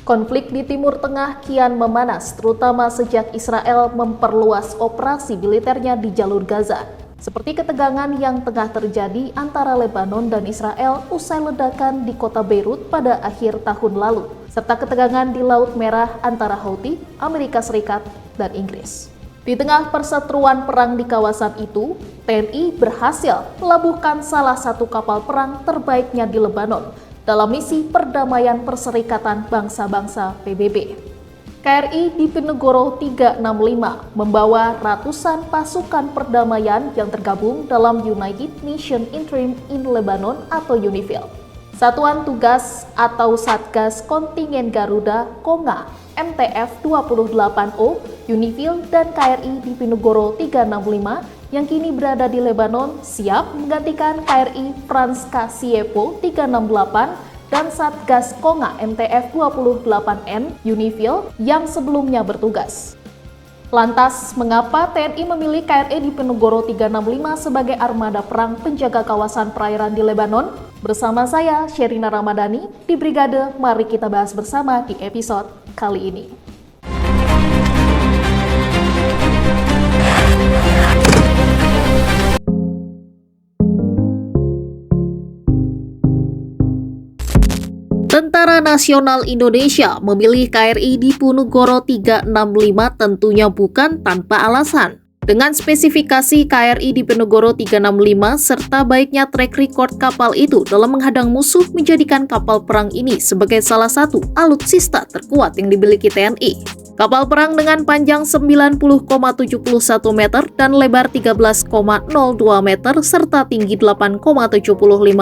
Konflik di Timur Tengah kian memanas, terutama sejak Israel memperluas operasi militernya di jalur Gaza. Seperti ketegangan yang tengah terjadi antara Lebanon dan Israel usai ledakan di kota Beirut pada akhir tahun lalu, serta ketegangan di Laut Merah antara Houthi, Amerika Serikat, dan Inggris. Di tengah perseteruan perang di kawasan itu, TNI berhasil melabuhkan salah satu kapal perang terbaiknya di Lebanon dalam misi perdamaian Perserikatan Bangsa-Bangsa PBB. KRI Diponegoro 365 membawa ratusan pasukan perdamaian yang tergabung dalam United Nations Interim in Lebanon atau UNIFIL. Satuan Tugas atau Satgas Kontingen Garuda KONGA MTF 28O, UNIFIL dan KRI Diponegoro 365 yang kini berada di Lebanon siap menggantikan KRI Frans Kasiepo 368 dan Satgas KONGA MTF 28N UNIFIL yang sebelumnya bertugas. Lantas, mengapa TNI memilih KRI Diponegoro 365 sebagai armada perang penjaga kawasan perairan di Lebanon? Bersama saya, Sherina Ramadhani, di Brigade. Mari kita bahas bersama di episode kali ini. Tentara Nasional Indonesia memilih KRI Diponegoro 365 tentunya bukan tanpa alasan. Dengan spesifikasi KRI Diponegoro 365 serta baiknya track record kapal itu dalam menghadang musuh menjadikan kapal perang ini sebagai salah satu alutsista terkuat yang dimiliki TNI. Kapal perang dengan panjang 90,71 meter dan lebar 13,02 meter serta tinggi 8,75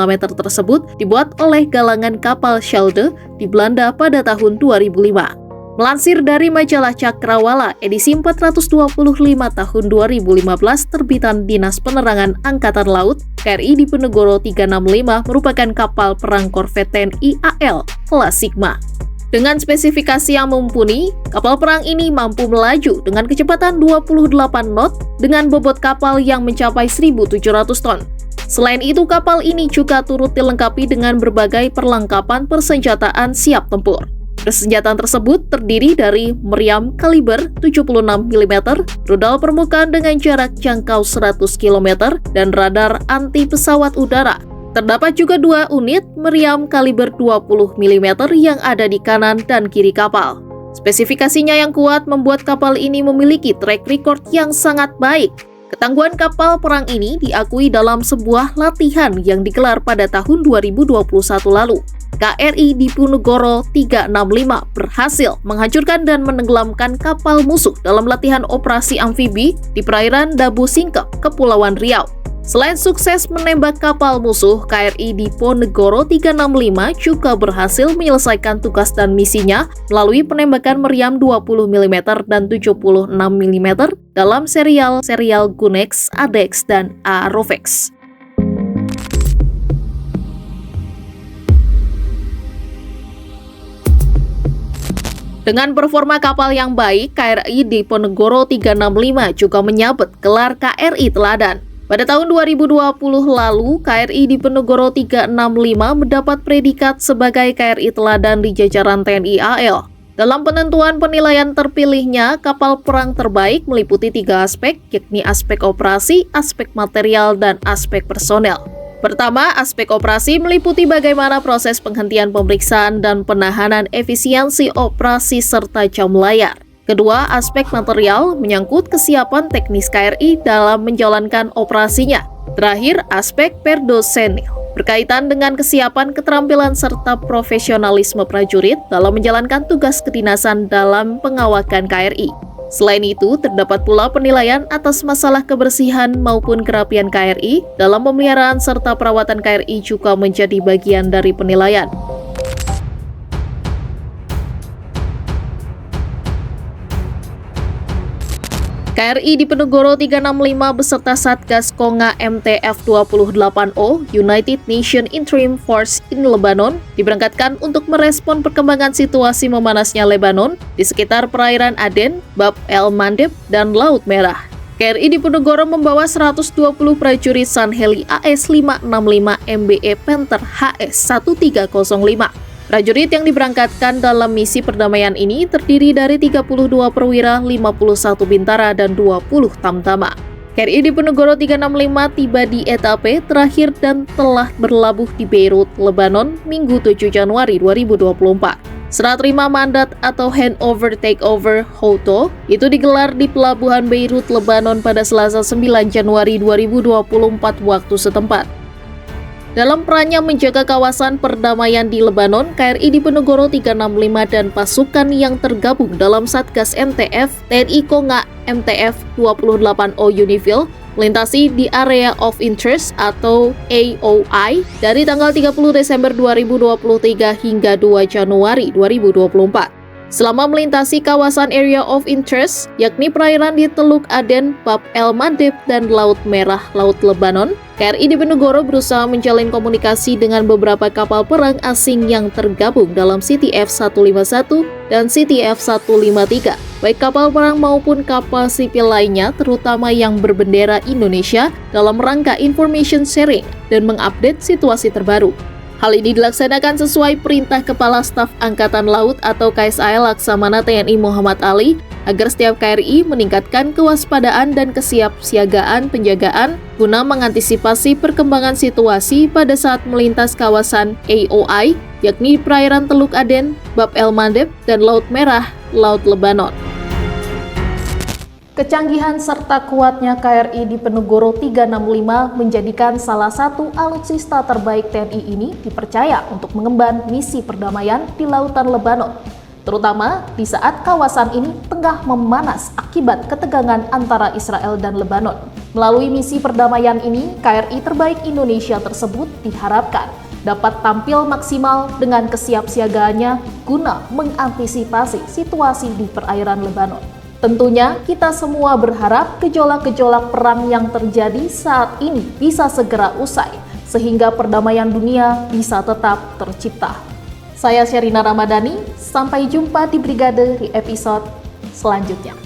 meter tersebut dibuat oleh galangan kapal Schelde di Belanda pada tahun 2005. Melansir dari majalah Cakrawala edisi 425 tahun 2015 terbitan Dinas Penerangan Angkatan Laut, KRI Diponegoro 365 merupakan kapal perang korvet TNI AL kelas Sigma. Dengan spesifikasi yang mumpuni, kapal perang ini mampu melaju dengan kecepatan 28 knot dengan bobot kapal yang mencapai 1.700 ton. Selain itu, kapal ini juga turut dilengkapi dengan berbagai perlengkapan persenjataan siap tempur. Persenjataan tersebut terdiri dari meriam kaliber 76 mm, rudal permukaan dengan jarak jangkau 100 km, dan radar anti pesawat udara. Terdapat juga 2 unit meriam kaliber 20 mm yang ada di kanan dan kiri kapal. Spesifikasinya yang kuat membuat kapal ini memiliki track record yang sangat baik. Ketangguhan kapal perang ini diakui dalam sebuah latihan yang digelar pada tahun 2021 lalu. KRI Diponegoro 365 berhasil menghancurkan dan menenggelamkan kapal musuh dalam latihan operasi amfibi di perairan Dabu Singkep, Kepulauan Riau. Selain sukses menembak kapal musuh, KRI Diponegoro 365 juga berhasil menyelesaikan tugas dan misinya melalui penembakan meriam 20 mm dan 76 mm dalam serial Gunex, Adex, dan Arovex. Dengan performa kapal yang baik, KRI Diponegoro 365 juga menyabet gelar KRI Teladan. Pada tahun 2020 lalu, KRI Diponegoro 365 mendapat predikat sebagai KRI Teladan di jajaran TNI AL. Dalam penentuan penilaian terpilihnya, kapal perang terbaik meliputi 3 aspek, yakni aspek operasi, aspek material, dan aspek personel. Pertama, aspek operasi meliputi bagaimana proses penghentian pemeriksaan dan penahanan efisiensi operasi serta jam layar. Kedua, aspek material menyangkut kesiapan teknis KRI dalam menjalankan operasinya. Terakhir, aspek personil berkaitan dengan kesiapan, keterampilan, serta profesionalisme prajurit dalam menjalankan tugas kedinasan dalam pengawakan KRI. Selain itu, terdapat pula penilaian atas masalah kebersihan maupun kerapian KRI dalam pemeliharaan serta perawatan KRI juga menjadi bagian dari penilaian. KRI Diponegoro 365 beserta Satgas KONGA MTF 28O United Nations Interim Force in Lebanon diberangkatkan untuk merespon perkembangan situasi memanasnya Lebanon di sekitar perairan Aden, Bab el Mandeb, dan Laut Merah. KRI Diponegoro membawa 120 prajurit Sunheli AS-565 MBE Panther HS-1305. Prajurit yang diberangkatkan dalam misi perdamaian ini terdiri dari 32 perwira, 51 bintara, dan 20 tamtama. KRI Diponegoro 365 tiba di etape terakhir dan telah berlabuh di Beirut, Lebanon, Minggu 7 Januari 2024. Serah terima mandat atau handover takeover HOTO itu digelar di Pelabuhan Beirut, Lebanon pada Selasa 9 Januari 2024 waktu setempat. Dalam perannya menjaga kawasan perdamaian di Lebanon, KRI Diponegoro 365 dan pasukan yang tergabung dalam Satgas MTF, TNI Konga MTF 28O Unifil melintasi di Area of Interest atau AOI dari tanggal 30 Desember 2023 hingga 2 Januari 2024. Selama melintasi kawasan Area of Interest, yakni perairan di Teluk Aden, Bab El Mandeb, dan Laut Merah, Laut Lebanon, KRI Diponegoro berusaha menjalin komunikasi dengan beberapa kapal perang asing yang tergabung dalam CTF 151 dan CTF 153, baik kapal perang maupun kapal sipil lainnya, terutama yang berbendera Indonesia, dalam rangka information sharing dan mengupdate situasi terbaru. Hal ini dilaksanakan sesuai perintah Kepala Staf Angkatan Laut atau KSAL Laksamana TNI Muhammad Ali agar setiap KRI meningkatkan kewaspadaan dan kesiapsiagaan penjagaan guna mengantisipasi perkembangan situasi pada saat melintas kawasan AOI, yakni perairan Teluk Aden, Bab El Mandeb, dan Laut Merah, Laut Lebanon. Kecanggihan serta kuatnya KRI Diponegoro 365 menjadikan salah satu alutsista terbaik TNI ini dipercaya untuk mengemban misi perdamaian di lautan Lebanon, terutama di saat kawasan ini tengah memanas akibat ketegangan antara Israel dan Lebanon. Melalui misi perdamaian ini, KRI terbaik Indonesia tersebut diharapkan dapat tampil maksimal dengan kesiapsiagaannya guna mengantisipasi situasi di perairan Lebanon. Tentunya kita semua berharap gejolak-gejolak perang yang terjadi saat ini bisa segera usai, sehingga perdamaian dunia bisa tetap tercipta. Saya Sherina Ramadhani, sampai jumpa di Brigade di episode selanjutnya.